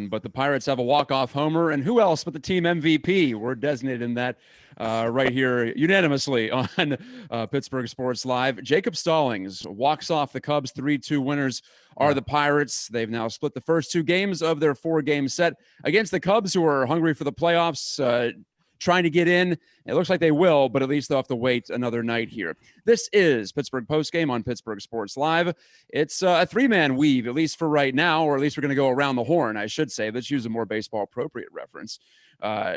but the Pirates have a walk-off homer, and who else but the team MVP? We're designated in that right here unanimously on Pittsburgh Sports Live. Jacob Stallings walks off. The Cubs. 3-2 winners are the Pirates. They've now split the first two games of their four-game set against the Cubs, who are hungry for the playoffs, trying to get in. It looks like they will, but at least they'll have to wait another night here. This is Pittsburgh Postgame on Pittsburgh Sports Live. It's a three-man weave, at least for right now, or at least we're going to go around the horn, I should say. Let's use a more baseball-appropriate reference,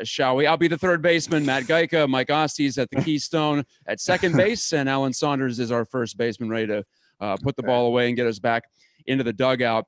shall we? I'll be the third baseman. Matt Gajtka, Mike Asti is at the Keystone at second base, and Alan Saunders is our first baseman, ready to put the ball away and get us back into the dugout.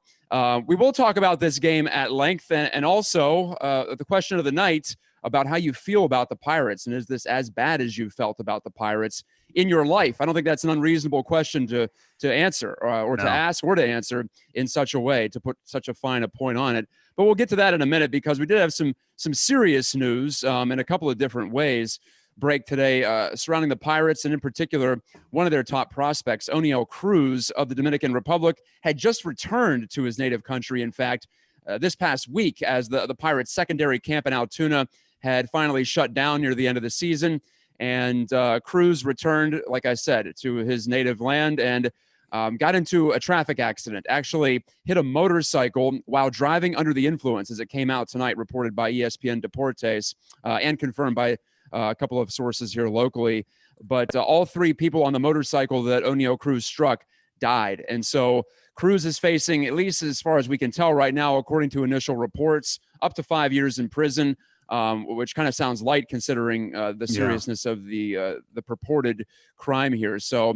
We will talk about this game at length, and also the question of the night about how you feel about the Pirates, and is this as bad as you felt about the Pirates in your life? I don't think that's an unreasonable question to answer or to ask or to answer in such a way, to put such a fine a point on it. But we'll get to that in a minute, because we did have some serious news in a couple of different ways break today surrounding the Pirates, and in particular, one of their top prospects, Oneil Cruz of the Dominican Republic, had just returned to his native country, in fact, this past week, as the Pirates' secondary camp in Altoona had finally shut down near the end of the season. And Cruz returned, like I said, to his native land and got into a traffic accident, actually hit a motorcycle while driving under the influence, as it came out tonight, reported by ESPN Deportes and confirmed by a couple of sources here locally. But all three people on the motorcycle that Oneil Cruz struck died. And so Cruz is facing, at least as far as we can tell right now, according to initial reports, up to 5 years in prison. Which kind of sounds light considering the seriousness of the purported crime here. So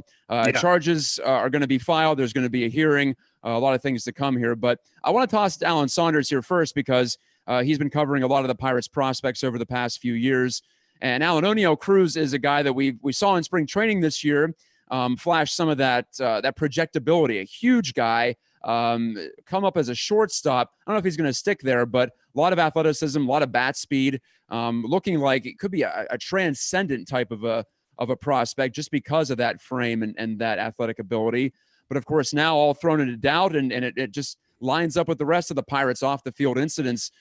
charges are going to be filed. There's going to be a hearing, a lot of things to come here. But I want to toss to Alan Saunders here first, because he's been covering a lot of the Pirates prospects over the past few years. And Alan, Oneil Cruz is a guy that we saw in spring training this year, flash some of that projectability, a huge guy, come up as a shortstop. I don't know if he's going to stick there, but a lot of athleticism, a lot of bat speed, looking like it could be a transcendent type of a prospect just because of that frame and that athletic ability. But of course, now all thrown into doubt, and it just lines up with the rest of the Pirates off the field incidents.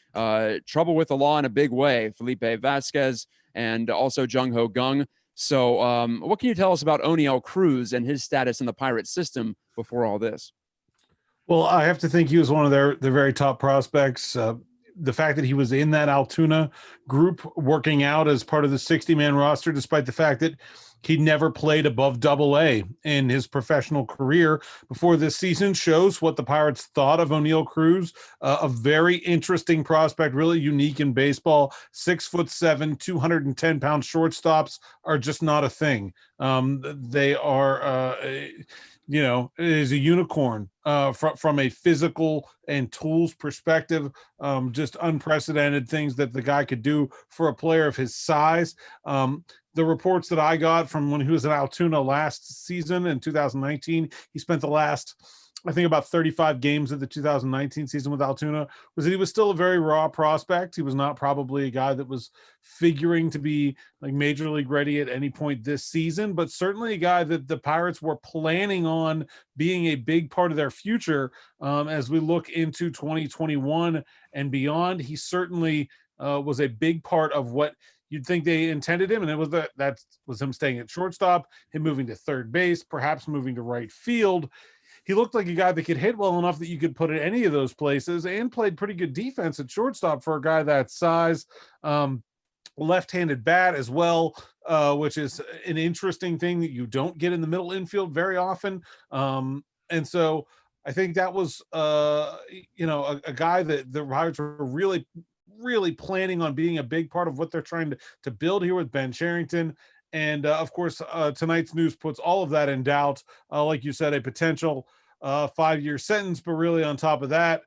Trouble with the law in a big way. Felipe Vasquez and also Jung Ho Gung. So what can you tell us about Oneil Cruz and his status in the Pirates system before all this? Well, I have to think he was one of their very top prospects. The fact that he was in that Altoona group working out as part of the 60-man roster, despite the fact that he never played above Double-A in his professional career before this season, shows what the Pirates thought of Oneil Cruz. A very interesting prospect, really unique in baseball. 6'7", 210-pound shortstops are just not a thing. They are, it is a unicorn from a physical and tools perspective. Just unprecedented things that the guy could do for a player of his size. The reports that I got from when he was in Altoona last season in 2019, he spent the last, I think, about 35 games of the 2019 season with Altoona, was that he was still a very raw prospect. He was not probably a guy that was figuring to be like major league ready at any point this season, but certainly a guy that the Pirates were planning on being a big part of their future as we look into 2021 and beyond. He certainly was a big part of what you'd think they intended him, and it was that was him staying at shortstop, him moving to third base, perhaps moving to right field. He looked like a guy that could hit well enough that you could put at any of those places, and played pretty good defense at shortstop for a guy that size. Left-handed bat as well, which is an interesting thing that you don't get in the middle infield very often. And so I think that was, a guy that the Pirates were really planning on being a big part of what they're trying to build here with Ben Cherington. And of course, tonight's news puts all of that in doubt. Like you said, a potential 5-year sentence, but really on top of that,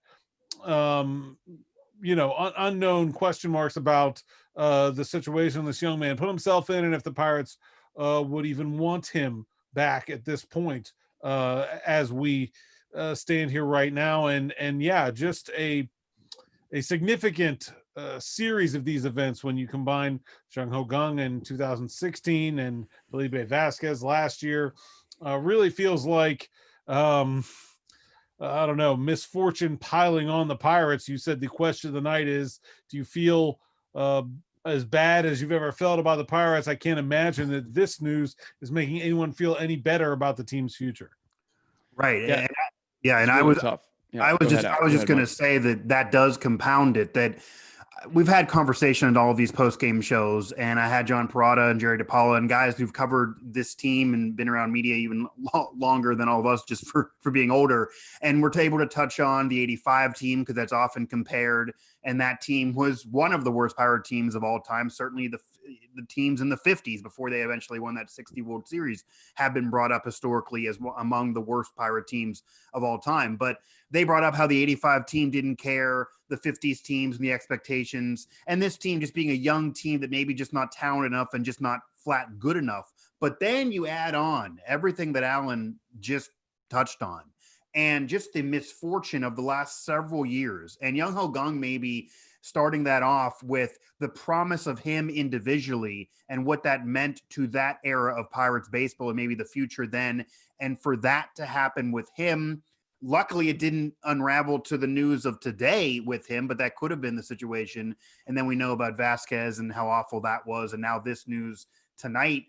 unknown question marks about the situation this young man put himself in, and if the Pirates would even want him back at this point as we stand here right now. And just a significant series of these events when you combine Jung Ho Gung in 2016 and Felipe Vasquez last year. Really feels like I don't know, misfortune piling on the Pirates. You said the question of the night is, do you feel as bad as you've ever felt about the Pirates? I can't imagine that this news is making anyone feel any better about the team's future. Right. Yeah, And it's I really was tough. Yeah, I was go just ahead, I was go just ahead, going to Mike. say that does compound it. That we've had conversation on all of these post game shows, and I had John Parada and Jerry DePaula and guys who've covered this team and been around media even longer than all of us, just for being older. And we're able to touch on the '85 team because that's often compared, and that team was one of the worst Pirate teams of all time. Certainly the teams in the '50s before they eventually won that '60 World Series have been brought up historically as among the worst Pirate teams of all time. But they brought up how the '85 team didn't care, the '50s teams and the expectations, and this team just being a young team that maybe just not talented enough and just not flat good enough. But then you add on everything that Alan just touched on and just the misfortune of the last several years. And Young Ho Gung maybe starting that off with the promise of him individually and what that meant to that era of Pirates baseball and maybe the future then. And for that to happen with him, luckily it didn't unravel to the news of today with him, but that could have been the situation. And then we know about Vasquez and how awful that was. And now this news tonight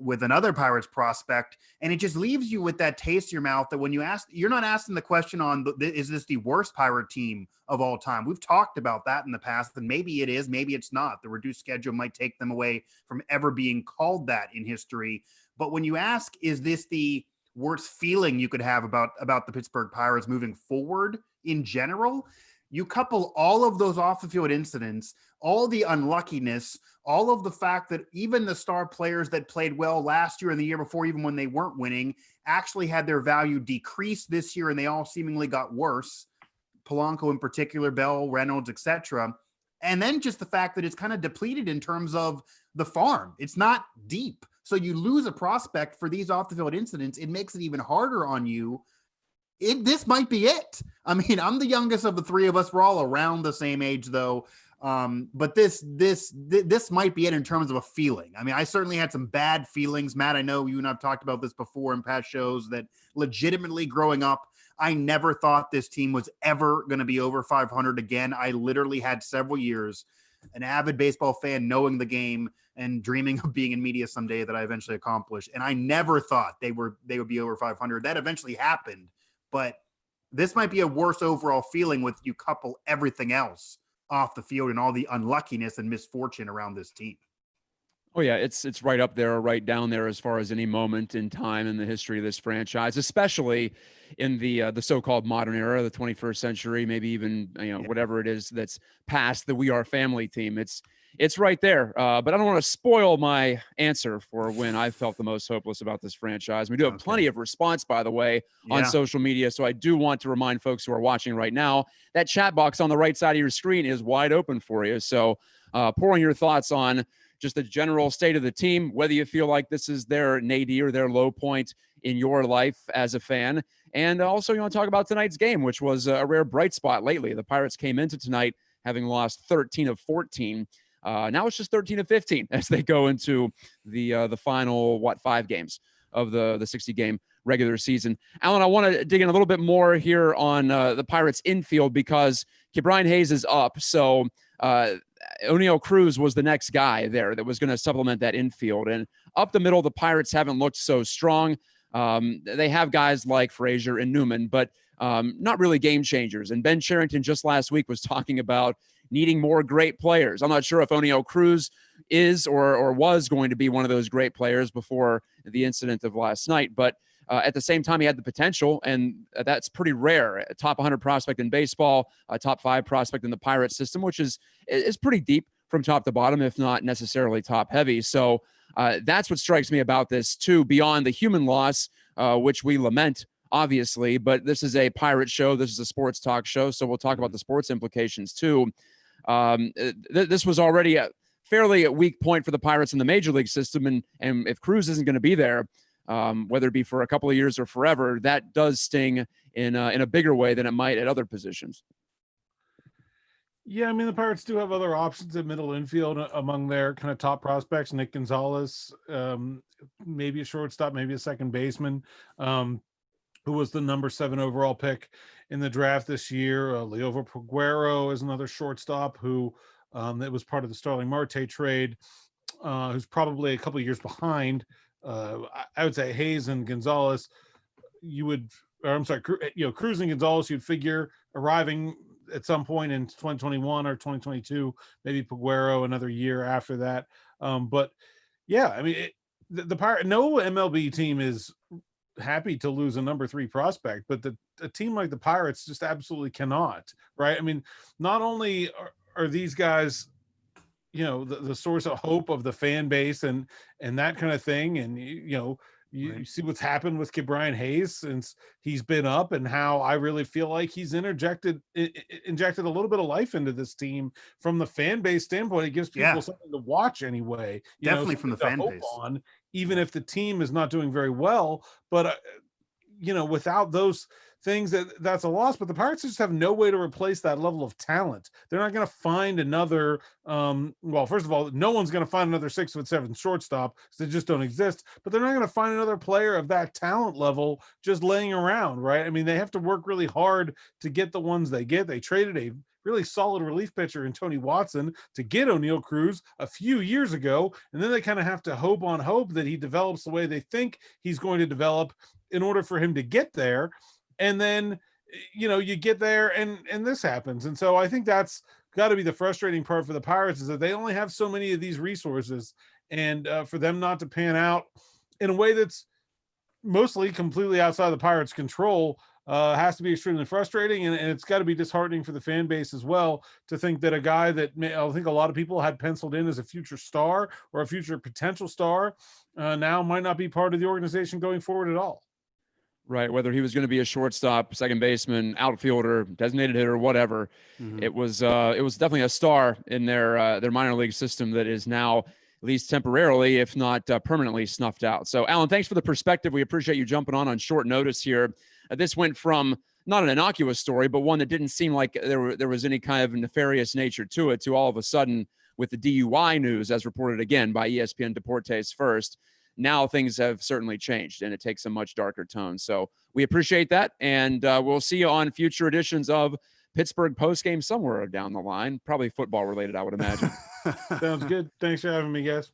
with another Pirates prospect. And it just leaves you with that taste in your mouth that when you ask, you're not asking the question on, is this the worst Pirate team of all time? We've talked about that in the past, and maybe it is, maybe it's not. The reduced schedule might take them away from ever being called that in history. But when you ask, is this the worst feeling you could have about the Pittsburgh Pirates moving forward in general? You couple all of those off the field incidents, all the unluckiness, all of the fact that even the star players that played well last year and the year before, even when they weren't winning, actually had their value decrease this year, and they all seemingly got worse. Polanco in particular, Bell, Reynolds, etc. And then just the fact that it's kind of depleted in terms of the farm. It's not deep. So you lose a prospect for these off the field incidents. It makes it even harder on you. This might be it. I mean, I'm the youngest of the three of us. We're all around the same age, though. But this might be it in terms of a feeling. I mean, I certainly had some bad feelings. Matt, I know you and I've talked about this before in past shows that legitimately growing up, I never thought this team was ever going to be over 500 again. I literally had several years, an avid baseball fan, knowing the game and dreaming of being in media someday that I eventually accomplished. And I never thought they would be over 500. That eventually happened. But this might be a worse overall feeling with you couple everything else off the field and all the unluckiness and misfortune around this team. Oh yeah, it's right up there, right down there as far as any moment in time in the history of this franchise, especially in the so-called modern era, the 21st century, maybe even whatever it is that's past the We Are Family team. It's right there. But I don't want to spoil my answer for when I felt the most hopeless about this franchise. We do have plenty of response, by the way, on social media. So I do want to remind folks who are watching right now that chat box on the right side of your screen is wide open for you. So pouring your thoughts on just the general state of the team, whether you feel like this is their nadir or their low point in your life as a fan. And also you want to talk about tonight's game, which was a rare bright spot lately. The Pirates came into tonight having lost 13 of 14. Now it's just 13 of 15 as they go into the final, 5 games of the 60-game regular season. Alan, I want to dig in a little bit more here on the Pirates infield because Brian Hayes is up. So Oneil Cruz was the next guy there that was going to supplement that infield. And up the middle, the Pirates haven't looked so strong. They have guys like Frazier and Newman, but not really game changers. And Ben Cherington just last week was talking about needing more great players. I'm not sure if Oneil Cruz is or was going to be one of those great players before the incident of last night. But at the same time, he had the potential, and that's pretty rare. A top 100 prospect in baseball, a top 5 prospect in the Pirates system, which is pretty deep from top to bottom, if not necessarily top heavy. So that's what strikes me about this, too, beyond the human loss, which we lament, obviously. But this is a Pirate show. This is a sports talk show. So we'll talk about the sports implications, too. This was already a fairly weak point for the Pirates in the major league system. And if Cruz isn't going to be there, whether it be for a couple of years or forever, that does sting in a bigger way than it might at other positions. Yeah, I mean, the Pirates do have other options at middle infield among their kind of top prospects. Nick Gonzalez, maybe a shortstop, maybe a second baseman. who was the number 7 overall pick in the draft this year. Liover Peguero is another shortstop who that was part of the Starling Marte trade, who's probably a couple of years behind. I would say Hayes and Gonzalez. Cruz and Gonzalez, you'd figure arriving at some point in 2021 or 2022, maybe Peguero another year after that. But yeah, I mean, no MLB team is happy to lose a number 3 prospect, but a team like the Pirates just absolutely cannot, right? I mean, not only are these guys, the source of hope of the fan base and that kind of thing, and you see what's happened with Brian Hayes since he's been up, and how I really feel like he's injected a little bit of life into this team from the fan base standpoint. It gives people something to watch anyway. Definitely from the fan base. Even if the team is not doing very well, but without those things, that's a loss. But the Pirates just have no way to replace that level of talent. They're not going to find another. First of all, no one's going to find another 6'7" shortstop because they just don't exist. But they're not going to find another player of that talent level just laying around, right? I mean, they have to work really hard to get the ones they get. They traded a really solid relief pitcher in Tony Watson to get Oneil Cruz a few years ago, and then they kind of have to hope that he develops the way they think he's going to develop in order for him to get there. And then, you get there and this happens. And so I think that's got to be the frustrating part for the Pirates, is that they only have so many of these resources, and for them not to pan out in a way that's mostly completely outside the Pirates' control has to be extremely frustrating. And it's got to be disheartening for the fan base as well, to think that a guy that I think a lot of people had penciled in as a future star or a future potential star now might not be part of the organization going forward at all. Right, whether he was going to be a shortstop, second baseman, outfielder, designated hitter, whatever, it was definitely a star in their minor league system that is now, at least temporarily, if not permanently, snuffed out. So, Alan, thanks for the perspective. We appreciate you jumping on short notice here. This went from not an innocuous story, but one that didn't seem like there was any kind of nefarious nature to it, to all of a sudden with the DUI news, as reported again by ESPN Deportes First. Now things have certainly changed, and it takes a much darker tone. So we appreciate that, and we'll see you on future editions of Pittsburgh Postgame somewhere down the line, probably football related, I would imagine. Sounds good. Thanks for having me, guys.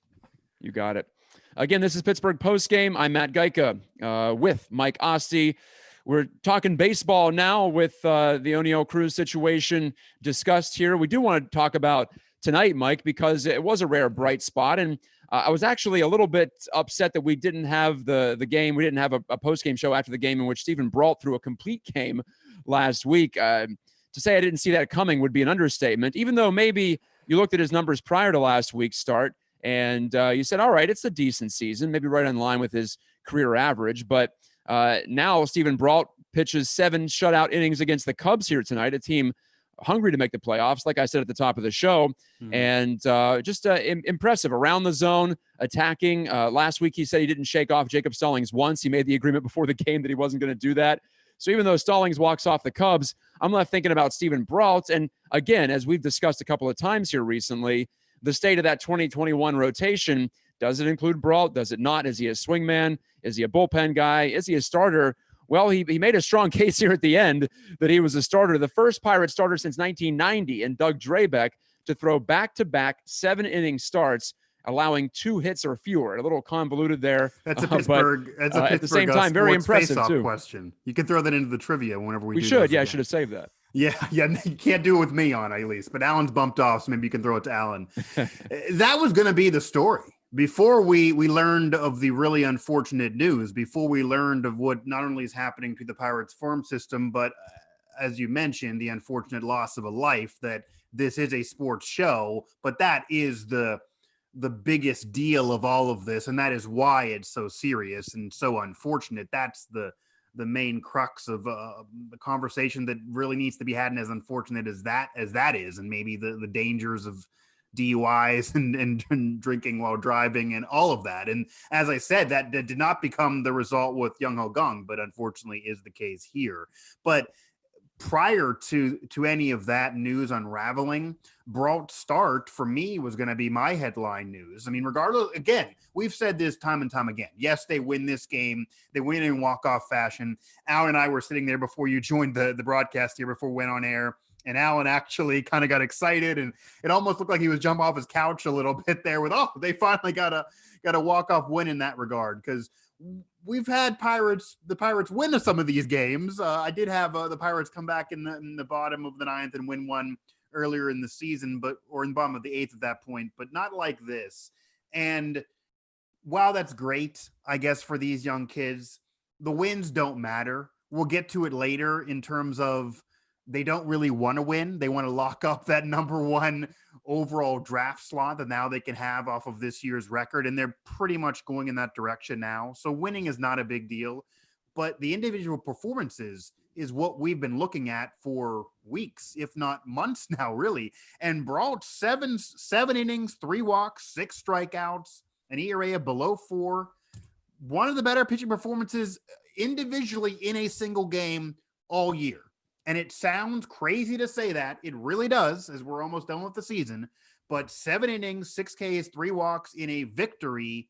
You got it. Again, this is Pittsburgh Postgame. I'm Matt Gajtka with Mike Asti. We're talking baseball now with the Oneil Cruz situation discussed here. We do want to talk about tonight, Mike, because it was a rare bright spot, and I was actually a little bit upset that we didn't have the game. We didn't have a post-game show after the game in which Stephen Brault threw a complete game last week. To say I didn't see that coming would be an understatement, even though maybe you looked at his numbers prior to last week's start and you said, all right, it's a decent season, maybe right in line with his career average. But now Stephen Brault pitches 7 shutout innings against the Cubs here tonight, a team hungry to make the playoffs, like I said at the top of the show, and just impressive around the zone, attacking. Last week he said he didn't shake off Jacob Stallings once. He made the agreement before the game that he wasn't going to do that. So even though Stallings walks off the Cubs, I'm left thinking about Stephen Brault. And again, as we've discussed a couple of times here recently, the state of that 2021 rotation, does it include Brault? Does it not? Is he a swingman? Is he a bullpen guy? Is he a starter? Well, he made a strong case here at the end that he was a starter, the first Pirate starter since 1990, and Doug Drabeck to throw back-to-back 7-inning starts, allowing 2 hits or fewer. A little convoluted there. That's a Pittsburgh. That's a Pittsburgh. At the same time, very impressive too. Question. You can throw that into the trivia whenever we do. Should. Yeah, I should have saved that. Yeah. You can't do it with me on at least, but Alan's bumped off, so maybe you can throw it to Alan. That was going to be the story. Before we learned of the really unfortunate news, before we learned of what not only is happening to the Pirates farm system, but as you mentioned, the unfortunate loss of a life, that this is a sports show, but that is the biggest deal of all of this. And that is why it's so serious and so unfortunate. That's the main crux of the conversation that really needs to be had. And as unfortunate as that is, and maybe the dangers of DUIs and drinking while driving and all of that. And as I said, that did not become the result with Young Ho Gong, but unfortunately is the case here. But prior to any of that news unraveling, Brault's start for me was going to be my headline news. I mean, regardless, again, we've said this time and time again. Yes, they win this game. They win in walk-off fashion. Alan and I were sitting there before you joined the broadcast here, before we went on air. And Alan actually kind of got excited, and it almost looked like he was jumping off his couch a little bit there with, they finally got a walk-off win in that regard, because we've had the Pirates win some of these games. I did have the Pirates come back in the bottom of the ninth and win one earlier in the season, or in the bottom of the eighth at that point, but not like this. And while that's great, I guess, for these young kids, the wins don't matter. We'll get to it later in terms of they don't really want to win. They want to lock up that number one overall draft slot that now they can have off of this year's record. And they're pretty much going in that direction now. So winning is not a big deal, but the individual performances is what we've been looking at for weeks, if not months now, really. And Brault, seven innings, 3 walks, 6 strikeouts, an ERA of below 4. One of the better pitching performances individually in a single game all year. And it sounds crazy to say that. It really does, as we're almost done with the season. But 7 innings, 6 Ks, 3 walks in a victory,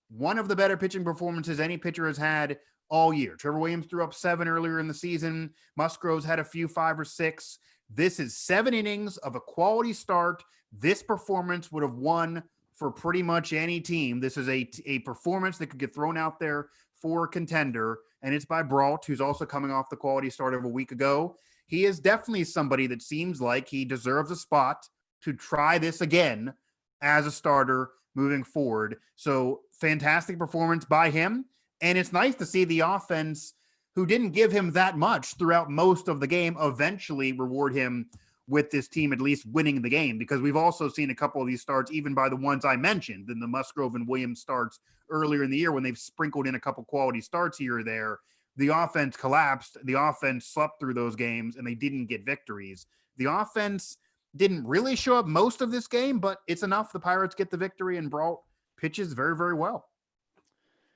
one of the better pitching performances any pitcher has had all year. Trevor Williams threw up 7 earlier in the season. Musgrove's had a few 5 or 6. This is 7 innings of a quality start. This performance would have won for pretty much any team. This is a performance that could get thrown out there for a contender, and it's by Brault, who's also coming off the quality start of a week ago. He is definitely somebody that seems like he deserves a spot to try this again as a starter moving forward. So fantastic performance by him. And it's nice to see the offense, who didn't give him that much throughout most of the game, eventually reward him with this team at least winning the game, because we've also seen a couple of these starts, even by the ones I mentioned, in the Musgrove and Williams starts earlier in the year, when they've sprinkled in a couple quality starts here or there. The offense collapsed. The offense slept through those games, and they didn't get victories. The offense didn't really show up most of this game, but it's enough. The Pirates get the victory, and Brault pitches very, very well.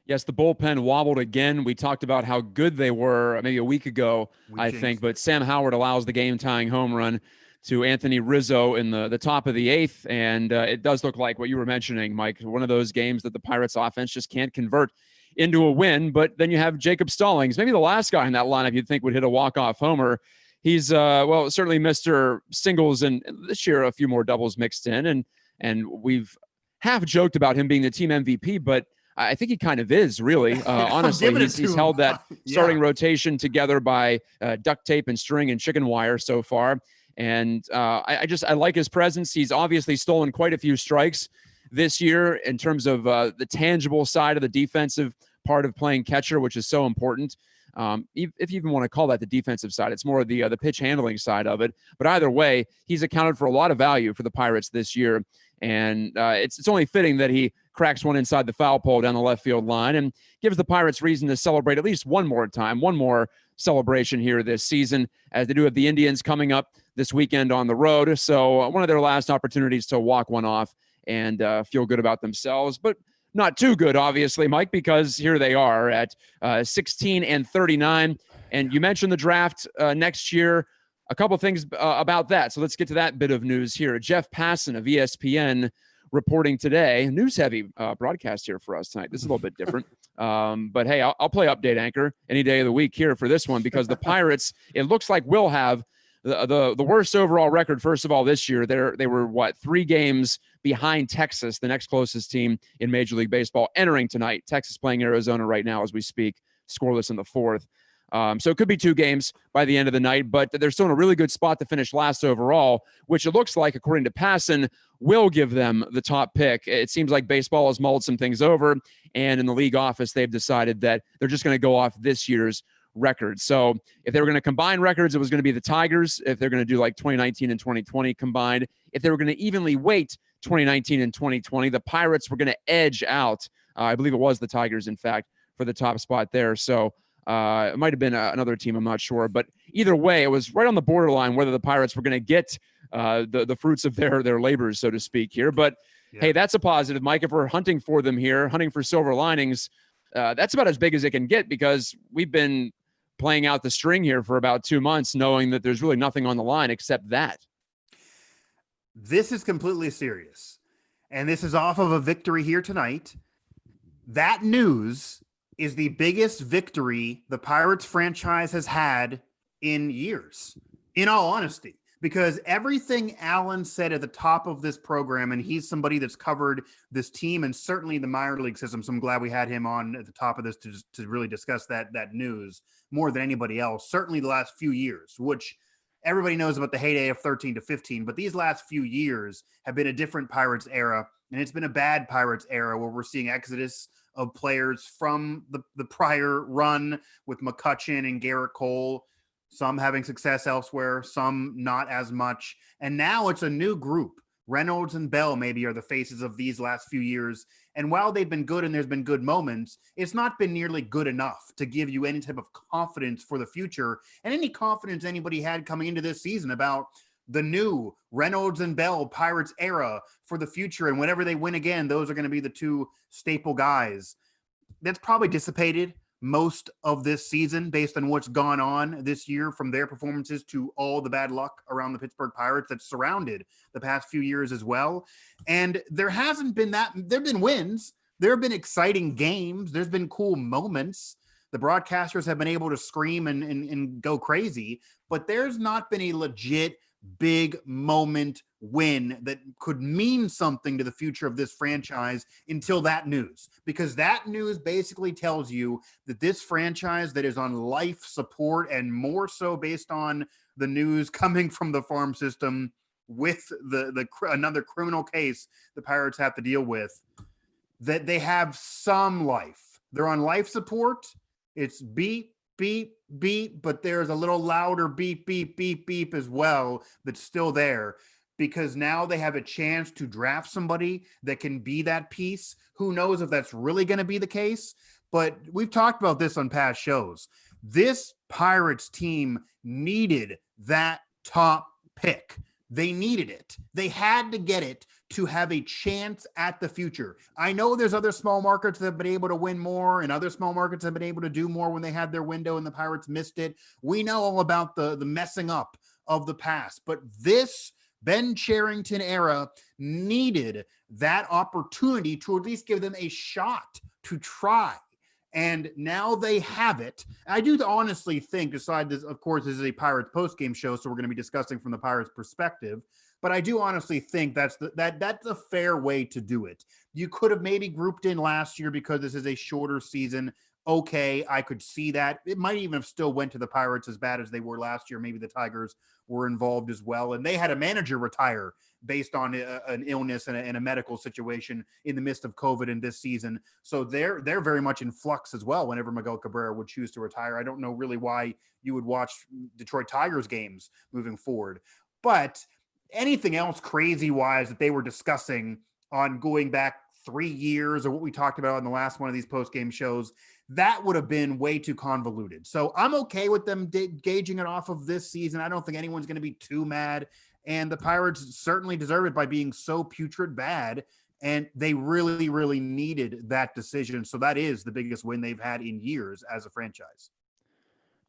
Yes, the bullpen wobbled again. We talked about how good they were maybe a week ago, I think, but Sam Howard allows the game-tying home run to Anthony Rizzo in the top of the 8th, and it does look like what you were mentioning, Mike, one of those games that the Pirates offense just can't convert into a win. But then you have Jacob Stallings, maybe the last guy in that lineup you'd think would hit a walk-off homer. He's, certainly Mr. Singles, and this year a few more doubles mixed in, and we've half joked about him being the team MVP, but I think he kind of is, really. Honestly, he's held that starting rotation together by duct tape and string and chicken wire so far. And I like his presence. He's obviously stolen quite a few strikes this year in terms of the tangible side of the defensive part of playing catcher, which is so important. If you even want to call that the defensive side, it's more of the pitch handling side of it. But either way, he's accounted for a lot of value for the Pirates this year. And it's only fitting that he cracks one inside the foul pole down the left field line and gives the Pirates reason to celebrate at least one more celebration here this season, as they do have the Indians coming up this weekend on the road. So one of their last opportunities to walk one off and feel good about themselves, but not too good, obviously, Mike, because here they are at 16-39. And you mentioned the draft next year. A couple things about that. So let's get to that bit of news here. Jeff Passan of ESPN reporting today. News-heavy broadcast here for us tonight. This is a little bit different. But, hey, I'll play update anchor any day of the week here for this one, because the Pirates, it looks like, will have the worst overall record, first of all, this year. They were, 3 games behind Texas, the next closest team in Major League Baseball, entering tonight. Texas playing Arizona right now as we speak, scoreless in the 4th. So it could be 2 games by the end of the night, but they're still in a really good spot to finish last overall, which it looks like, according to Passan, will give them the top pick. It seems like baseball has mulled some things over, and in the league office, they've decided that they're just going to go off this year's record. So if they were going to combine records, it was going to be the Tigers. If they're going to do like 2019 and 2020 combined, if they were going to evenly weight 2019 and 2020, the Pirates were going to edge out, I believe it was the Tigers, in fact, for the top spot there. So it might have been another team, I'm not sure. But either way, it was right on the borderline whether the Pirates were going to get the fruits of their labors, so to speak, here. But, hey, that's a positive, Mike. If we're hunting for them here, hunting for silver linings, that's about as big as it can get, because we've been playing out the string here for about 2 months, knowing that there's really nothing on the line except that. This is completely serious. And this is off of a victory here tonight. That news is the biggest victory the Pirates franchise has had in years, in all honesty, because everything Alan said at the top of this program, and he's somebody that's covered this team and certainly the minor league system. So I'm glad we had him on at the top of this to really discuss that news more than anybody else. Certainly the last few years, which everybody knows about the heyday of 13 to 15, but these last few years have been a different Pirates era, and it's been a bad Pirates era where we're seeing exodus of players from the prior run with McCutchen and Garrett Cole, some having success elsewhere, some not as much. And now it's a new group. Reynolds and Bell maybe are the faces of these last few years. And while they've been good and there's been good moments, it's not been nearly good enough to give you any type of confidence for the future and any confidence anybody had coming into this season about the new Reynolds and Bell Pirates era for the future. And whenever they win again, those are going to be the two staple guys. That's probably dissipated most of this season based on what's gone on this year, from their performances to all the bad luck around the Pittsburgh Pirates that surrounded the past few years as well. And there hasn't been that. There have been wins. There have been exciting games. There's been cool moments. The broadcasters have been able to scream and go crazy, but there's not been a legit big moment win that could mean something to the future of this franchise until that news, because that news basically tells you that this franchise that is on life support, and more so based on the news coming from the farm system with another criminal case the Pirates have to deal with, that they have some life. They're on life support. It's beep, beep, beep, but there's a little louder beep, beep, beep, beep as well that's still there, because now they have a chance to draft somebody that can be that piece. Who knows if that's really going to be the case, but we've talked about this on past shows. This Pirates team needed that top pick. They needed it. They had to get it to have a chance at the future. I know there's other small markets that have been able to win more, and other small markets have been able to do more when they had their window and the Pirates missed it. We know all about the messing up of the past, but this Ben Cherington era needed that opportunity to at least give them a shot to try. And now they have it. I do honestly think, aside this, of course, this is a Pirates postgame show, so we're going to be discussing from the Pirates perspective, but I do honestly think that's a fair way to do it. You could have maybe grouped in last year because this is a shorter season. Okay, I could see that. It might even have still went to the Pirates as bad as they were last year. Maybe the Tigers were involved as well. And they had a manager retire based on an illness and a medical situation in the midst of COVID in this season. So they're very much in flux as well whenever Miguel Cabrera would choose to retire. I don't know really why you would watch Detroit Tigers games moving forward. But anything else crazy-wise that they were discussing on going back 3 years, or what we talked about in the last one of these post-game shows, that would have been way too convoluted. So I'm okay with them gauging it off of this season. I don't think anyone's going to be too mad. And the Pirates certainly deserve it by being so putrid bad. And they really, really needed that decision. So that is the biggest win they've had in years as a franchise.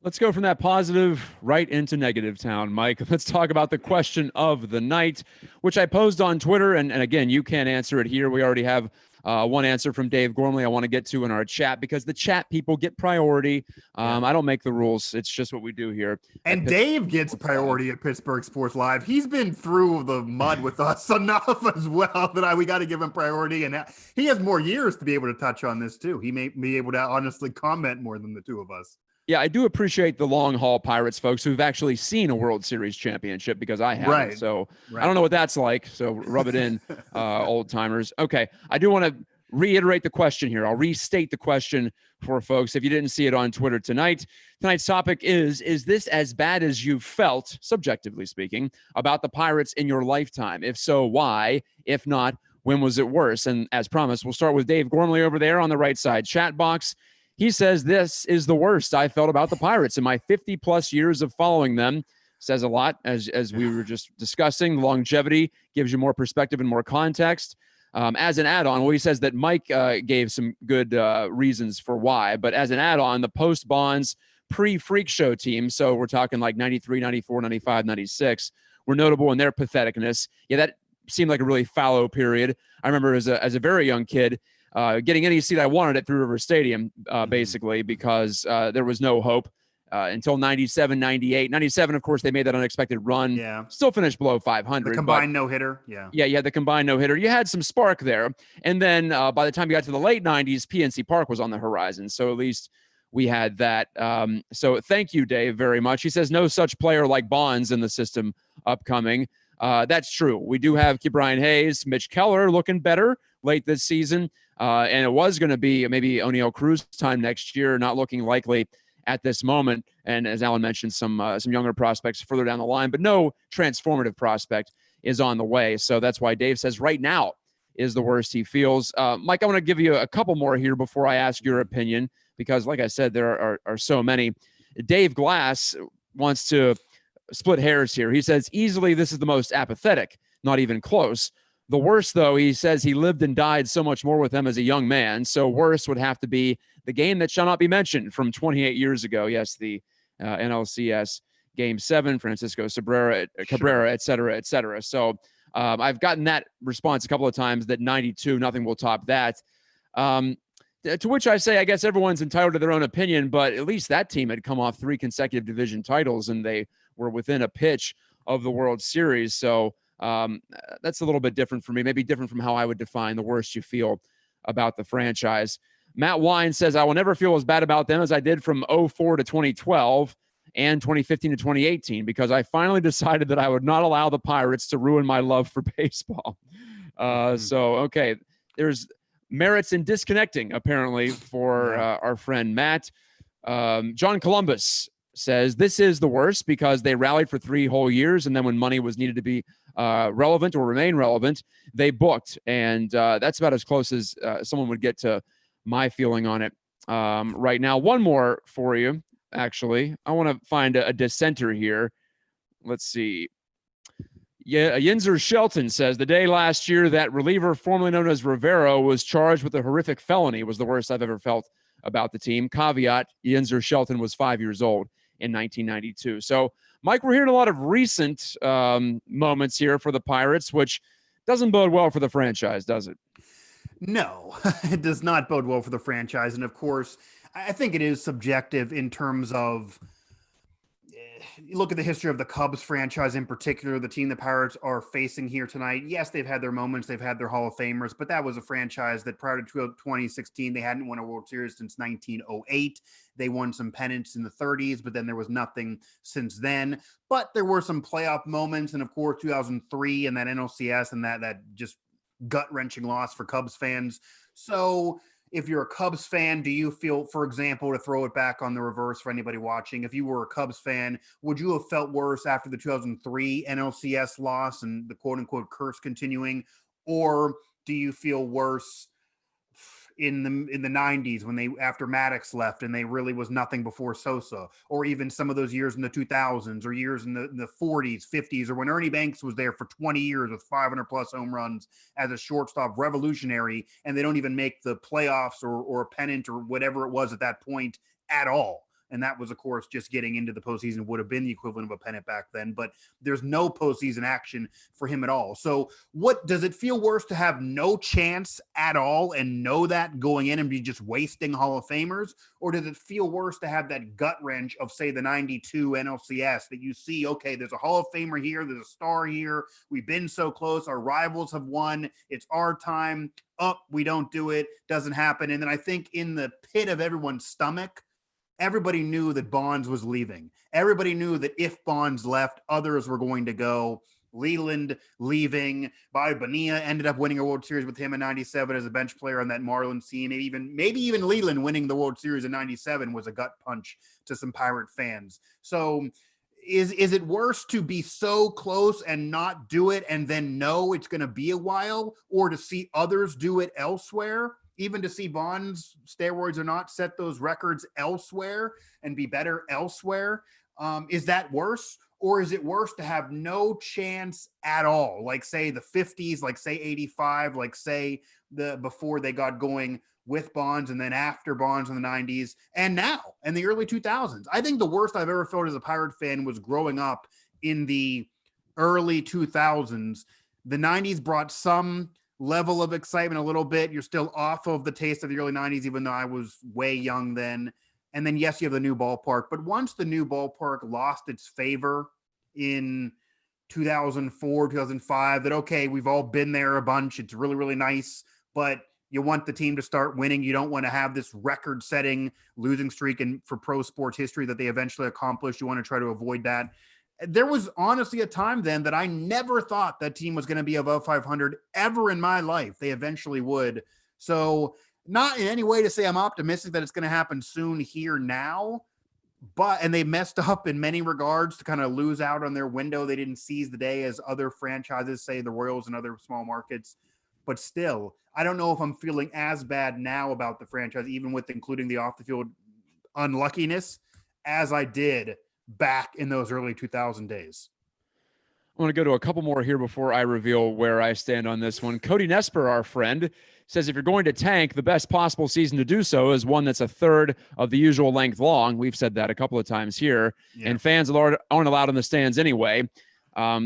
Let's go from that positive right into negative town, Mike. Let's talk about the question of the night, which I posed on Twitter. And again, you can't answer it here. We already have one answer from Dave Gormley I want to get to in our chat, because the chat people get priority. I don't make the rules. It's just what we do here. And Dave gets priority at Pittsburgh Sports Live. He's been through the mud with us enough as well that we got to give him priority. And he has more years to be able to touch on this too. He may be able to honestly comment more than the two of us. Yeah, I do appreciate the long haul Pirates folks who've actually seen a World Series championship, because I haven't. Right. So I don't know what that's like. So rub it in, old timers. Okay. I do want to reiterate the question here. I'll restate the question for folks if you didn't see it on Twitter tonight. Tonight's topic is this as bad as you felt, subjectively speaking, about the Pirates in your lifetime? If so, why? If not, when was it worse? And as promised, we'll start with Dave Gormley over there on the right side chat box. He says, this is the worst I felt about the Pirates in my 50-plus years of following them. Says a lot, as we were just discussing. Longevity gives you more perspective and more context. As an add-on, well, he says that Mike gave some good reasons for why. But as an add-on, the post-Bonds, pre-freak show teams, so we're talking like 93, 94, 95, 96, were notable in their patheticness. Yeah, that seemed like a really fallow period. I remember as a very young kid getting any seat I wanted at Three River Stadium, basically, because there was no hope until 97, 98. 97, of course, they made that unexpected run. Yeah. Still finished below 500. The combined no-hitter. Yeah. Yeah, you had the combined no-hitter. You had some spark there. And then by the time you got to the late 90s, PNC Park was on the horizon. So at least we had that. So thank you, Dave, very much. He says no such player like Bonds in the system upcoming. That's true. We do have Ke'Bryan Hayes, Mitch Keller looking better late this season. And it was going to be maybe Oneil Cruz time next year, not looking likely at this moment. And as Alan mentioned, some younger prospects further down the line, but no transformative prospect is on the way. So that's why Dave says right now is the worst he feels. Mike, I want to give you a couple more here before I ask your opinion, because like I said, there are so many. Dave Glass wants to split hairs here. He says easily this is the most apathetic, not even close. The worst, though, he says he lived and died so much more with them as a young man. So worst would have to be the game that shall not be mentioned from 28 years ago. Yes, the NLCS Game 7, Francisco Cabrera, et cetera, et cetera. So I've gotten that response a couple of times that 92, nothing will top that. To which I say, I guess everyone's entitled to their own opinion, but at least that team had come off 3 consecutive division titles, and they were within a pitch of the World Series. So that's a little bit different for me, maybe different from how I would define the worst you feel about the franchise. Matt Wine says, I will never feel as bad about them as I did from 04 to 2012 and 2015 to 2018, because I finally decided that I would not allow the Pirates to ruin my love for baseball. So, okay, there's merits in disconnecting, apparently, for our friend Matt. John Columbus says, this is the worst because they rallied for 3 whole years, and then when money was needed to be relevant or remain relevant, they booked. And that's about as close as someone would get to my feeling on it right now. One more for you, actually. I want to find a dissenter here. Let's see. Yeah, Yinzer Shelton says, the day last year that reliever formerly known as Rivero was charged with a horrific felony was the worst I've ever felt about the team. Caveat, Yinzer Shelton was 5 years old in 1992. So, Mike, we're hearing a lot of recent moments here for the Pirates, which doesn't bode well for the franchise, does it? No, it does not bode well for the franchise. And of course, I think it is subjective in terms of, you look at the history of the Cubs franchise in particular, the team the Pirates are facing here tonight. Yes, they've had their moments. They've had their Hall of Famers, but that was a franchise that prior to 2016, they hadn't won a World Series since 1908. They won some pennants in the 30s, but then there was nothing since then. But there were some playoff moments. And of course, 2003 and that NLCS and that just gut-wrenching loss for Cubs fans. So if you're a Cubs fan, do you feel, for example, to throw it back on the reverse for anybody watching, if you were a Cubs fan, would you have felt worse after the 2003 NLCS loss and the quote-unquote curse continuing? Or do you feel worse in the 90s when after Maddox left and they really was nothing before Sosa, or even some of those years in the 2000s or years in the 40s, 50s, or when Ernie Banks was there for 20 years with 500 plus home runs as a shortstop, revolutionary, and they don't even make the playoffs or a pennant or whatever it was at that point at all. And that was, of course, just getting into the postseason would have been the equivalent of a pennant back then. But there's no postseason action for him at all. So what does it feel worse to have no chance at all and know that going in and be just wasting Hall of Famers? Or does it feel worse to have that gut wrench of, say, the 92 NLCS that you see, okay, there's a Hall of Famer here, there's a star here. We've been so close. Our rivals have won. It's our time. We don't do it. Doesn't happen. And then I think in the pit of everyone's stomach, everybody knew that Bonds was leaving. Everybody knew that if Bonds left, others were going to go. Leland leaving. Bobby Bonilla ended up winning a World Series with him in 97 as a bench player on that Marlins team. Maybe even Leland winning the World Series in 97 was a gut punch to some Pirate fans. So is it worse to be so close and not do it and then know it's going to be a while, or to see others do it elsewhere? Even to see Bonds, steroids or not, set those records elsewhere and be better elsewhere. Is that worse? Or is it worse to have no chance at all? Like say the 50s, like say 85, like say before they got going with Bonds and then after Bonds in the 90s and now in the early 2000s. I think the worst I've ever felt as a Pirate fan was growing up in the early 2000s. The 90s brought some level of excitement a little bit. You're still off of the taste of the early 90s, even though I was way young then. And then, yes, you have the new ballpark. But once the new ballpark lost its favor in 2004, 2005, that, okay, we've all been there a bunch. It's really, really nice. But you want the team to start winning. You don't want to have this record-setting losing streak for pro sports history that they eventually accomplished. You want to try to avoid that. There was honestly a time then that I never thought that team was going to be above 500 ever in my life. They eventually would. So not in any way to say I'm optimistic that it's going to happen soon here now, and they messed up in many regards to kind of lose out on their window. They didn't seize the day as other franchises, say the Royals and other small markets. But still, I don't know if I'm feeling as bad now about the franchise, even with including the off the field unluckiness, as I did back in those early 2000 days. I want to go to a couple more here before I reveal where I stand on this one. Cody Nesper, our friend, says if you're going to tank, the best possible season to do so is one that's a third of the usual length long. We've said that a couple of times here. Yeah. And fans aren't allowed in the stands anyway.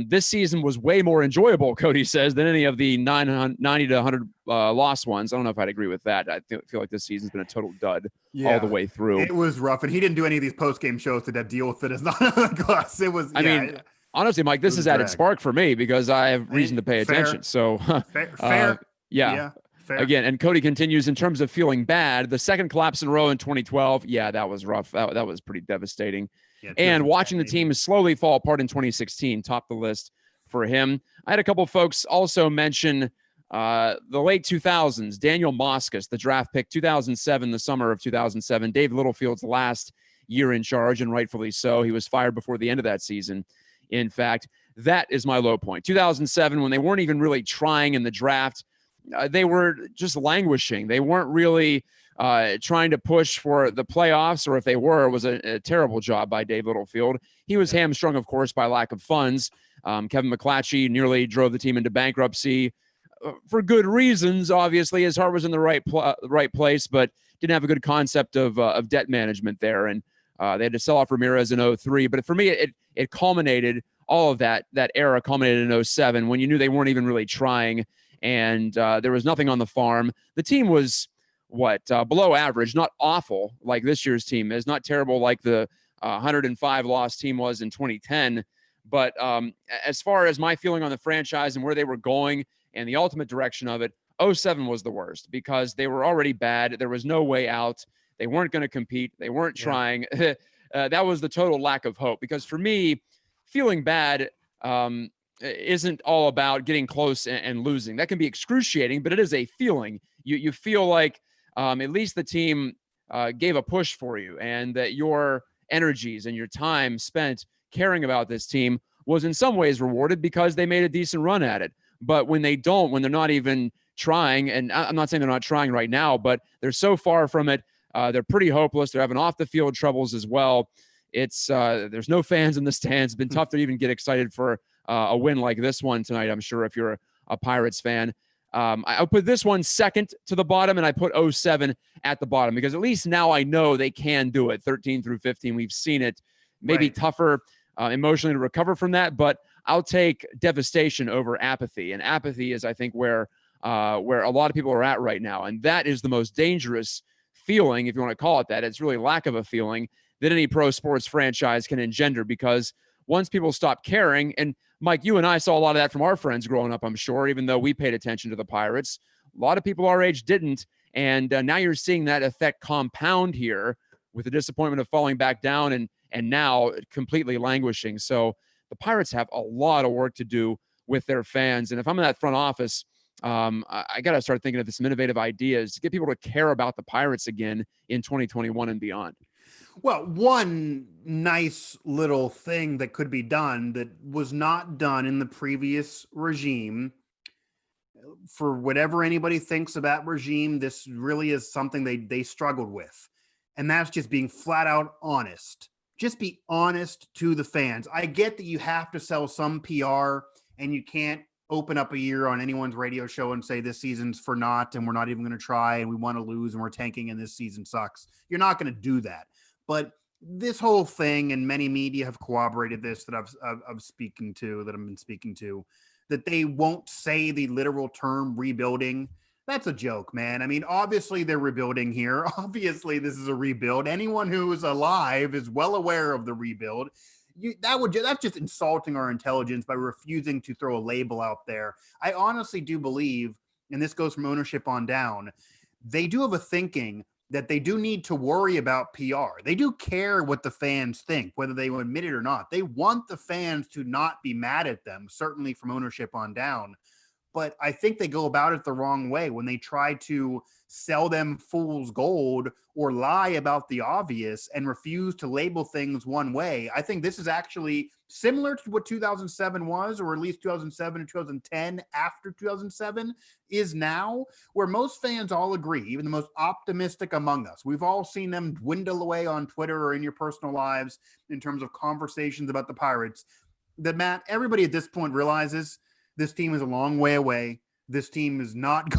This season was way more enjoyable, Cody says, than any of the 90 to 100 lost ones. I don't know if I'd agree with that. I feel like this season's been a total dud all the way through. It was rough, and he didn't do any of these post-game shows to deal with it as not on the glass. It was, I mean, honestly, Mike, this has added spark for me because I have reason to pay attention. So, fair. Yeah. Fair. Again, and Cody continues in terms of feeling bad. The second collapse in a row in 2012. Yeah, that was rough. That was pretty devastating. Yeah, and watching the team slowly fall apart in 2016 topped the list for him. I had a couple of folks also mention the late 2000s. Daniel Moscas, the draft pick, 2007, the summer of 2007. Dave Littlefield's last year in charge, and rightfully so. He was fired before the end of that season. In fact, that is my low point. 2007, when they weren't even really trying in the draft, they were just languishing. They weren't really trying to push for the playoffs, or if they were, it was a terrible job by Dave Littlefield. He was hamstrung, of course, by lack of funds. Kevin McClatchy nearly drove the team into bankruptcy for good reasons. Obviously, his heart was in the right place, but didn't have a good concept of debt management there. And they had to sell off Ramirez in 2003. But for me, it culminated, all of that era culminated in 2007 when you knew they weren't even really trying. And there was nothing on the farm. The team was below average, not awful like this year's team is, not terrible like the 105 loss team was in 2010. But as far as my feeling on the franchise and where they were going and the ultimate direction of it, 2007 was the worst because they were already bad. There was no way out. They weren't going to compete. They weren't trying. That was the total lack of hope. Because for me, feeling bad isn't all about getting close and losing. That can be excruciating, but it is a feeling. You feel like at least the team gave a push for you, and that your energies and your time spent caring about this team was in some ways rewarded because they made a decent run at it. But when they're not even trying, and I'm not saying they're not trying right now, but they're so far from it. They're pretty hopeless. They're having off the field troubles as well. It's there's no fans in the stands. It's been tough to even get excited for a win like this one tonight, I'm sure, if you're a Pirates fan. I'll put this one second to the bottom, and I put 07 at the bottom because at least now I know they can do it. 13 through 15, we've seen it. Maybe tougher emotionally to recover from that, but I'll take devastation over apathy. And apathy is, I think, where a lot of people are at right now. And that is the most dangerous feeling, if you want to call it that. It's really lack of a feeling that any pro sports franchise can engender, because once people stop caring, and Mike, you and I saw a lot of that from our friends growing up, I'm sure, even though we paid attention to the Pirates. A lot of people our age didn't. And now you're seeing that effect compound here with the disappointment of falling back down and now completely languishing. So the Pirates have a lot of work to do with their fans. And if I'm in that front office, I got to start thinking of some innovative ideas to get people to care about the Pirates again in 2021 and beyond. Well, one nice little thing that could be done that was not done in the previous regime, for whatever anybody thinks about regime, this really is something they struggled with. And that's just being flat out honest. Just be honest to the fans. I get that you have to sell some PR and you can't open up a year on anyone's radio show and say this season's for naught and we're not even going to try and we want to lose and we're tanking and this season sucks. You're not going to do that. But this whole thing, and many media have corroborated this that I've been speaking to, that they won't say the literal term rebuilding. That's a joke, man. I mean, obviously they're rebuilding here. Obviously this is a rebuild. Anyone who is alive is well aware of the rebuild. That's just insulting our intelligence by refusing to throw a label out there. I honestly do believe, and this goes from ownership on down, they do have a thinking that they do need to worry about PR. They do care what the fans think, whether they will admit it or not. They want the fans to not be mad at them, certainly from ownership on down. But I think they go about it the wrong way when they try to sell them fool's gold or lie about the obvious and refuse to label things one way. I think this is actually similar to what 2007 was, or at least 2007 and 2010 after 2007 is now, where most fans all agree, even the most optimistic among us. We've all seen them dwindle away on Twitter or in your personal lives in terms of conversations about the Pirates, that, Matt, everybody at this point realizes this team is a long way away. This team was not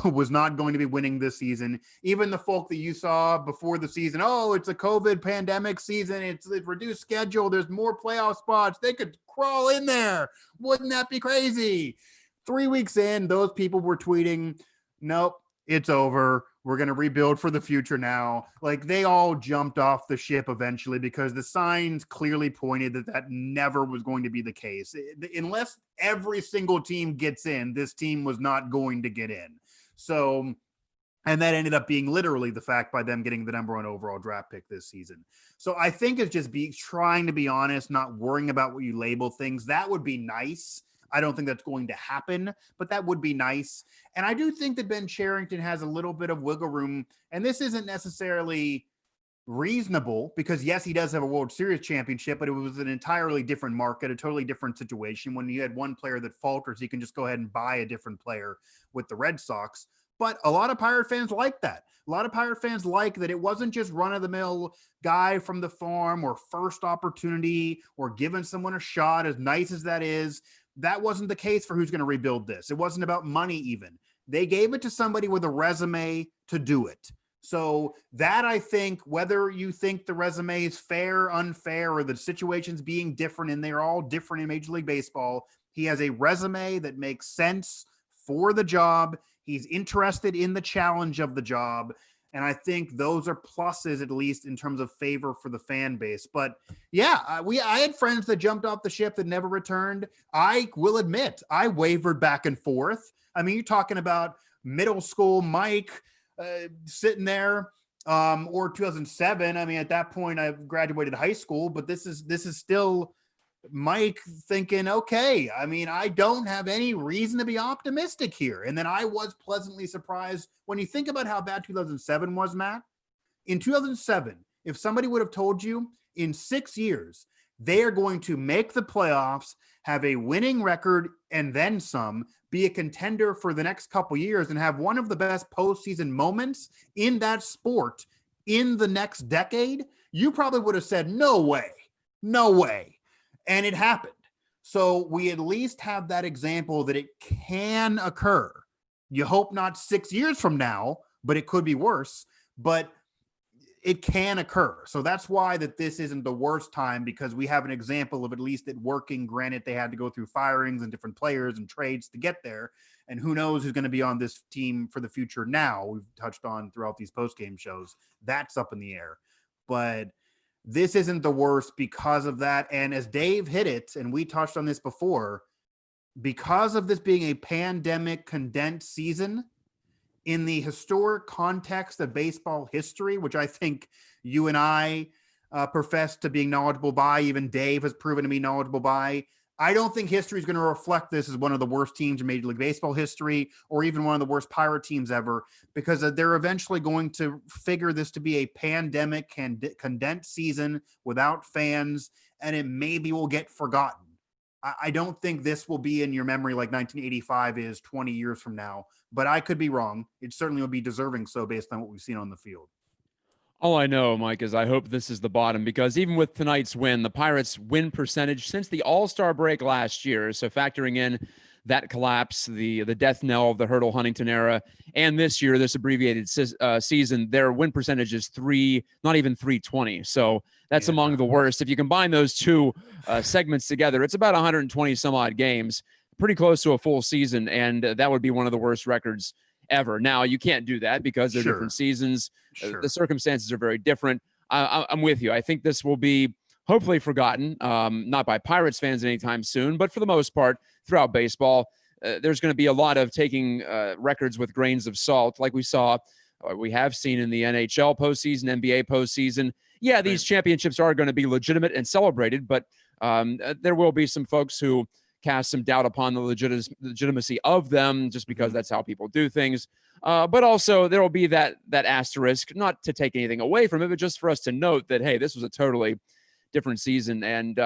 going to be winning this season. Even the folk that you saw before the season, oh, it's a COVID pandemic season. It's a reduced schedule. There's more playoff spots. They could crawl in there. Wouldn't that be crazy? 3 weeks in, those people were tweeting, nope, it's over. We're going to rebuild for the future now. Like, they all jumped off the ship eventually because the signs clearly pointed that never was going to be the case. Unless every single team gets in, this team was not going to get in. So, and that ended up being literally the fact by them getting the #1 overall draft pick this season. So I think it's just trying to be honest, not worrying about what you label things. That would be nice. I don't think that's going to happen, but that would be nice. And I do think that Ben Cherington has a little bit of wiggle room, and this isn't necessarily reasonable because, yes, he does have a World Series championship, but it was an entirely different market, a totally different situation. When you had one player that falters, he can just go ahead and buy a different player with the Red Sox. But a lot of Pirate fans like that. A lot of Pirate fans like that it wasn't just run-of-the-mill guy from the farm or first opportunity or giving someone a shot, as nice as that is. That wasn't the case for who's going to rebuild this. It wasn't about money even. They gave it to somebody with a resume to do it. So that, I think, whether you think the resume is fair, unfair, or the situations being different, and they're all different in Major League Baseball, he has a resume that makes sense for the job. He's interested in the challenge of the job. And I think those are pluses, at least in terms of favor for the fan base. But yeah, I had friends that jumped off the ship that never returned. I will admit, I wavered back and forth. I mean, you're talking about middle school Mike sitting there, or 2007. I mean, at that point, I graduated high school, but this is still Mike thinking, okay, I mean, I don't have any reason to be optimistic here. And then I was pleasantly surprised when you think about how bad 2007 was, Matt. In 2007, if somebody would have told you in 6 years, they are going to make the playoffs, have a winning record, and then some, be a contender for the next couple years, and have one of the best postseason moments in that sport in the next decade, you probably would have said, no way, no way. And it happened. So we at least have that example that it can occur. You hope not 6 years from now, but it could be worse, but it can occur. So that's why that this isn't the worst time, because we have an example of at least it working. Granted, they had to go through firings and different players and trades to get there. And who knows who's going to be on this team for the future now. We've touched on throughout these post-game shows. That's up in the air. But this isn't the worst because of that. And as Dave hit it, and we touched on this before, because of this being a pandemic condensed season, in the historic context of baseball history, which I think you and I profess to being knowledgeable by, even Dave has proven to be knowledgeable by, I don't think history is going to reflect this as one of the worst teams in Major League Baseball history, or even one of the worst Pirate teams ever, because they're eventually going to figure this to be a pandemic condensed season without fans, and it maybe will get forgotten. I don't think this will be in your memory like 1985 is 20 years from now, but I could be wrong. It certainly will be deserving so based on what we've seen on the field. All I know, Mike, is I hope this is the bottom, because even with tonight's win, the Pirates' win percentage since the All-Star break last year, so factoring in that collapse, the death knell of the Hurdle Huntington era. And this year, this abbreviated season, their win percentage is not even 320. So that's among the worst. If you combine those two segments together, it's about 120 some odd games, pretty close to a full season. And that would be one of the worst records ever. Now, you can't do that because they're different seasons. The circumstances are very different. I'm with you. I think this will be hopefully forgotten, not by Pirates fans anytime soon, but for the most part throughout baseball. There's going to be a lot of taking records with grains of salt, like we have seen in the NHL postseason, NBA postseason. Yeah, these championships are going to be legitimate and celebrated, but there will be some folks who cast some doubt upon the legitimacy of them just because that's how people do things. But also there will be that asterisk, not to take anything away from it, but just for us to note that, hey, this was a totally different season. And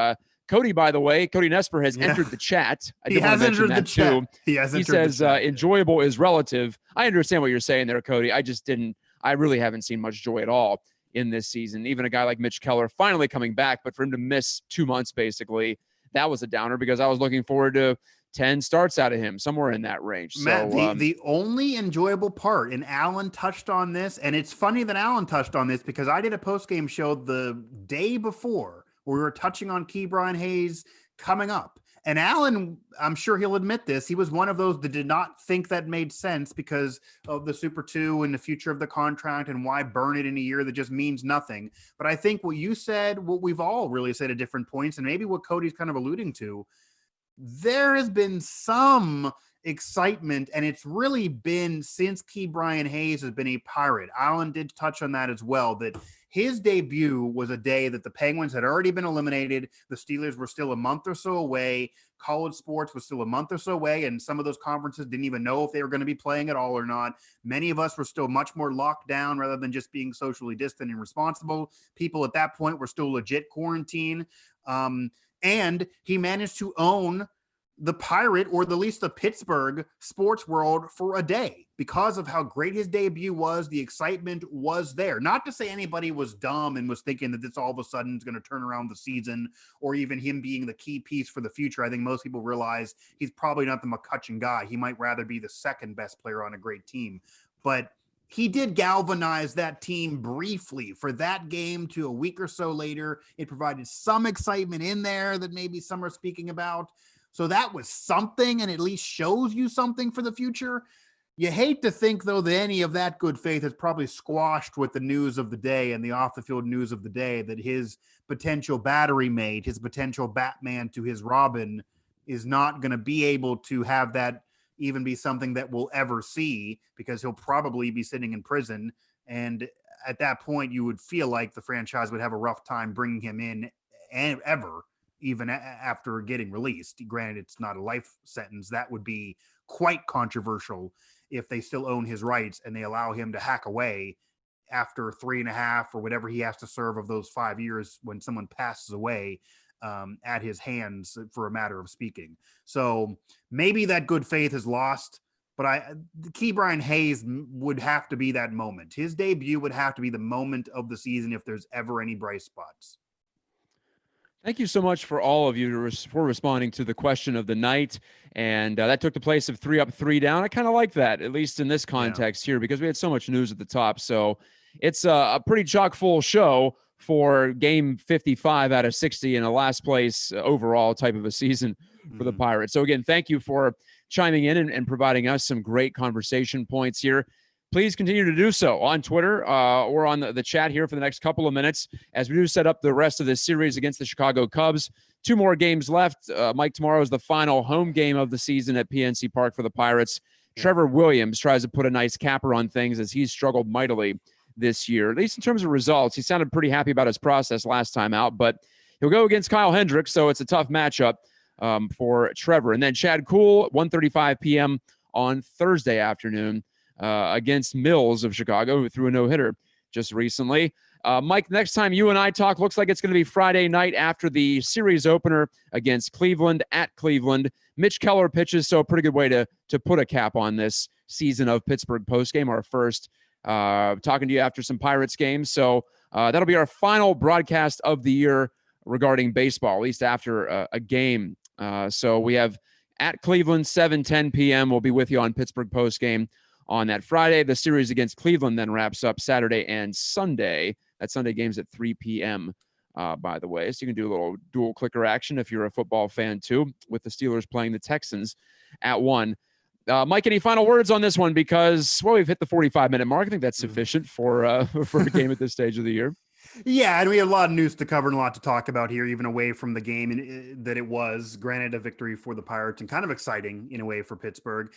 Cody, by the way, Cody Nesper has entered the chat. He has entered the chat. He says enjoyable is relative. I understand what you're saying there, Cody. I really haven't seen much joy at all in this season. Even a guy like Mitch Keller finally coming back, but for him to miss 2 months, basically, that was a downer because I was looking forward to 10 starts out of him, somewhere in that range. Matt, so the only enjoyable part, and Alan touched on this, and it's funny that Alan touched on this because I did a post-game show the day before where we were touching on Ke'Bryan Hayes coming up. And Alan, I'm sure he'll admit this, he was one of those that did not think that made sense because of the Super 2 and the future of the contract and why burn it in a year that just means nothing. But I think what you said, what we've all really said at different points, and maybe what Cody's kind of alluding to, there has been some excitement, and it's really been since Ke'Bryan Hayes has been a Pirate. Alan did touch on that as well, that his debut was a day that the Penguins had already been eliminated. The Steelers were still a month or so away. College sports was still a month or so away, and some of those conferences didn't even know if they were going to be playing at all or not. Many of us were still much more locked down rather than just being socially distant and responsible. People at that point were still legit quarantine. And he managed to own the Pirate, or at least the Pittsburgh sports world, for a day because of how great his debut was. The excitement was there. Not to say anybody was dumb and was thinking that this all of a sudden is going to turn around the season or even him being the key piece for the future. I think most people realize he's probably not the McCutcheon guy. He might rather be the second best player on a great team. But he did galvanize that team briefly for that game to a week or so later. It provided some excitement in there that maybe some are speaking about. So that was something, and at least shows you something for the future. You hate to think, though, that any of that good faith is probably squashed with the news of the day and the off-the-field news of the day, that his potential battery mate, his potential Batman to his Robin, is not going to be able to have that even be something that we'll ever see, because he'll probably be sitting in prison. And at that point, you would feel like the franchise would have a rough time bringing him in ever, even after getting released. Granted, it's not a life sentence. That would be quite controversial if they still own his rights and they allow him to hack away after 3.5 or whatever he has to serve of those 5 years when someone passes away at his hands, for a matter of speaking. So maybe that good faith is lost, but Ke'Bryan Hayes would have to be that moment. His debut would have to be the moment of the season if there's ever any bright spots. Thank you so much for all of you for responding to the question of the night. And that took the place of 3 up, 3 down. I kind of like that, at least in this context here, because we had so much news at the top. So it's a pretty chock full show for game 55 out of 60 in a last place overall type of a season for the Pirates. So again, thank you for chiming in and providing us some great conversation points here. Please continue to do so on Twitter or on the chat here for the next couple of minutes as we do set up the rest of this series against the Chicago Cubs. 2 more games left. Mike, tomorrow is the final home game of the season at PNC Park for the Pirates. Trevor Williams tries to put a nice capper on things as he's struggled mightily this year, at least in terms of results. He sounded pretty happy about his process last time out, but he'll go against Kyle Hendricks, so it's a tough matchup for Trevor. And then Chad Kuhl, 1:35 p.m. on Thursday afternoon. Against Mills of Chicago, who threw a no-hitter just recently. Mike, next time you and I talk, looks like it's going to be Friday night after the series opener against Cleveland at Cleveland. Mitch Keller pitches, so a pretty good way to put a cap on this season of Pittsburgh Postgame, our first. Talking to you after some Pirates games. So that'll be our final broadcast of the year regarding baseball, at least after a game. So we have at Cleveland, 7:10 p.m. We'll be with you on Pittsburgh Postgame on that Friday. The series against Cleveland then wraps up Saturday and Sunday. That Sunday game's at 3 p.m., by the way. So you can do a little dual clicker action if you're a football fan too, with the Steelers playing the Texans at 1. Mike, any final words on this one? Because, well, we've hit the 45-minute mark. I think that's sufficient for a game at this stage of the year. Yeah, and we have a lot of news to cover and a lot to talk about here, even away from the game that it was. Granted, a victory for the Pirates and kind of exciting in a way for Pittsburgh.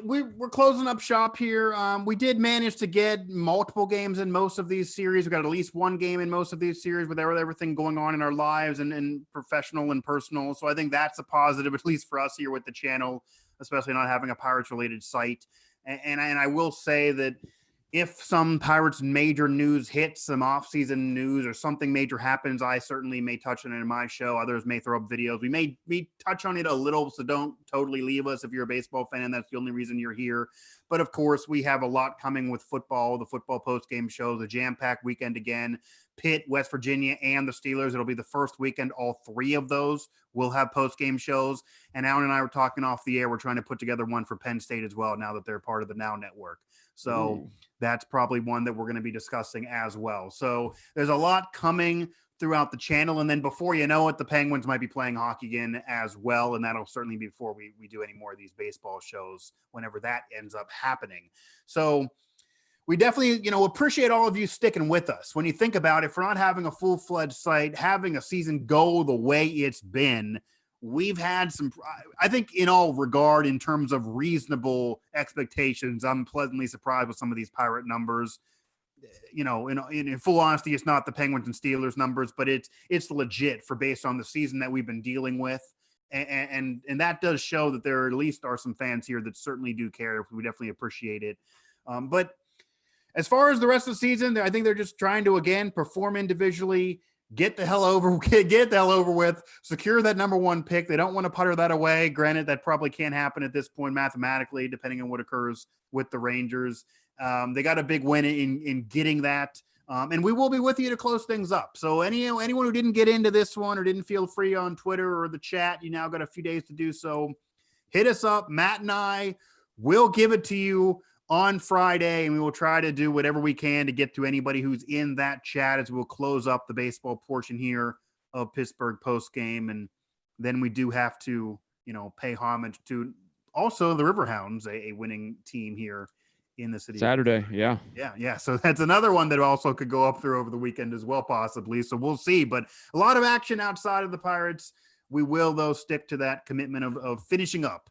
We're closing up shop here. We did manage to get multiple games in most of these series. We got at least one game in most of these series with everything going on in our lives and professional and personal. So I think that's a positive, at least for us here with the channel, especially not having a Pirates-related site. And I will say that if some Pirates major news hits, some off-season news or something major happens, I certainly may touch on it in my show. Others may throw up videos. We may touch on it a little, so don't totally leave us if you're a baseball fan and that's the only reason you're here. But of course, we have a lot coming with football, the football post-game show, the jam-packed weekend again, Pitt, West Virginia, and the Steelers. It'll be the first weekend. All three of those will have post-game shows. And Alan and I were talking off the air. We're trying to put together one for Penn State as well now that they're part of the Now Network. So that's probably one that we're going to be discussing as well. So there's a lot coming throughout the channel. And then before you know it, the Penguins might be playing hockey again as well. And that'll certainly be before we do any more of these baseball shows, whenever that ends up happening. So we definitely, appreciate all of you sticking with us. When you think about it, for not having a full-fledged site, having a season go the way it's been, we've had some, I think in all regard, in terms of reasonable expectations, I'm pleasantly surprised with some of these Pirate numbers. In full honesty, it's not the Penguins and Steelers numbers, but it's legit for based on the season that we've been dealing with. And that does show that there at least are some fans here that certainly do care. We definitely appreciate it. But as far as the rest of the season, I think they're just trying to, again, perform individually, get the hell over with, secure that number one pick. They don't want to putter that away. Granted, that probably can't happen at this point mathematically, depending on what occurs with the Rangers. They got a big win in getting that. And we will be with you to close things up. So anyone who didn't get into this one or didn't feel free on Twitter or the chat, you now got a few days to do so. Hit us up. Matt and I will give it to you on Friday, and we will try to do whatever we can to get to anybody who's in that chat as we'll close up the baseball portion here of Pittsburgh Postgame. And then we do have to, pay homage to also the Riverhounds, a winning team here in the city. Saturday, yeah. Yeah. So that's another one that also could go up through over the weekend as well, possibly. So we'll see. But a lot of action outside of the Pirates. We will, though, stick to that commitment of finishing up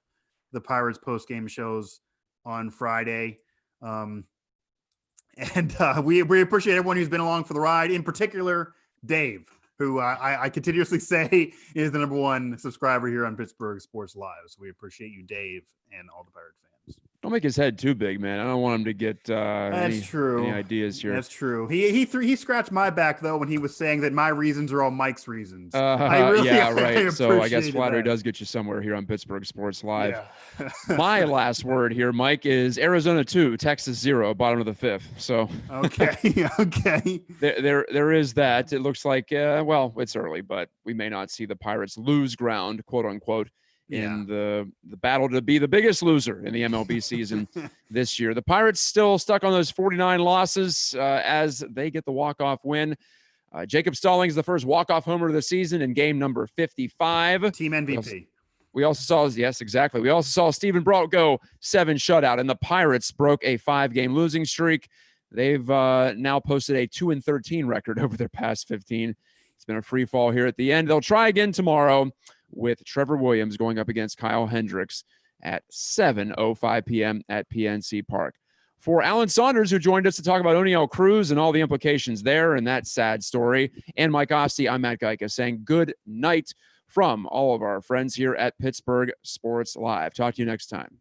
the Pirates postgame shows on Friday. We appreciate everyone who's been along for the ride, in particular Dave, who I continuously say is the number one subscriber here on Pittsburgh Sports Live. So we appreciate you, Dave, and all the Pirate fans. Don't make his head too big, man. I don't want him to get any ideas here. That's true. He scratched my back, though, when he was saying that my reasons are all Mike's reasons. Right. So I guess flattery does get you somewhere here on Pittsburgh Sports Live. Yeah. My last word here, Mike, is Arizona 2, Texas 0, bottom of the fifth. So okay. There is that. It looks like, it's early, but we may not see the Pirates lose ground, quote unquote, in the battle to be the biggest loser in the MLB season this year. The Pirates still stuck on those 49 losses as they get the walk-off win. Jacob Stallings, the first walk-off homer of the season in game number 55. Team MVP. We also saw, yes, exactly. We also saw Stephen Brault go 7 shutout, and the Pirates broke a 5-game losing streak. They've now posted a 2-13 record over their past 15. It's been a free fall here at the end. They'll try again tomorrow with Trevor Williams going up against Kyle Hendricks at 7:05 p.m. at PNC Park. For Alan Saunders, who joined us to talk about Oneil Cruz and all the implications there and that sad story, and Mike Asti, I'm Matt Gajtka saying good night from all of our friends here at Pittsburgh Sports Live. Talk to you next time.